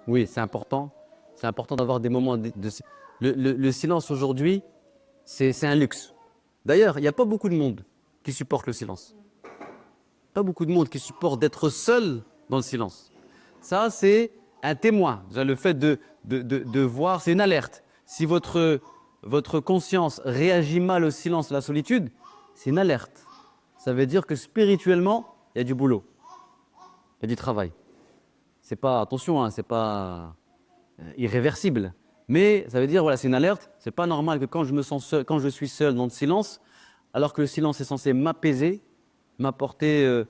Oui, c'est important. C'est important d'avoir des moments le silence aujourd'hui, c'est un luxe. D'ailleurs, il n'y a pas beaucoup de monde qui supporte le silence. Pas beaucoup de monde qui supporte d'être seul dans le silence. Ça, c'est un témoin. Déjà, le fait de voir, c'est une alerte. Si votre conscience réagit mal au silence, à la solitude, c'est une alerte. Ça veut dire que spirituellement, il y a du boulot, il y a du travail. C'est pas, attention, hein, c'est pas irréversible. Mais ça veut dire, voilà, c'est une alerte. C'est pas normal que quand je me sens seul, quand je suis seul dans le silence, alors que le silence est censé m'apaiser, m'apporter,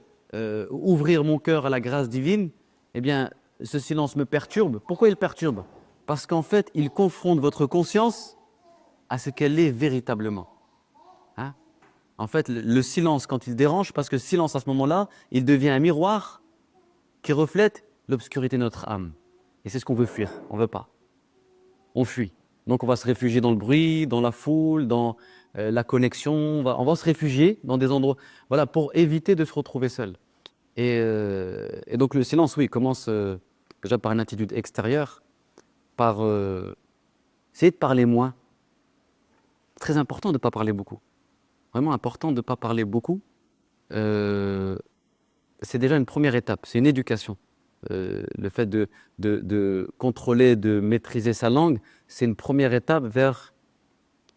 ouvrir mon cœur à la grâce divine, eh bien, ce silence me perturbe. Pourquoi il perturbe? Parce qu'en fait, il confronte votre conscience à ce qu'elle est véritablement. Hein? En fait, le silence, quand il dérange, parce que le silence, à ce moment-là, il devient un miroir qui reflète l'obscurité de notre âme. Et c'est ce qu'on veut fuir, on ne veut pas. On fuit. Donc on va se réfugier dans le bruit, dans la foule, dans la connexion. On va se réfugier dans des endroits, voilà, pour éviter de se retrouver seul. Et donc le silence, oui, commence déjà par une attitude extérieure, par essayer de parler moins. Très important de ne pas parler beaucoup. Vraiment important de ne pas parler beaucoup. Euh, c'est déjà une première étape, c'est une éducation. Le fait de contrôler, de maîtriser sa langue, c'est une première étape vers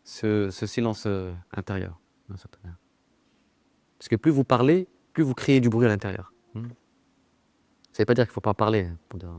ce silence intérieur. Parce que plus vous parlez, plus vous créez du bruit à l'intérieur. Ça ne veut pas dire qu'il ne faut pas parler. Pour dire,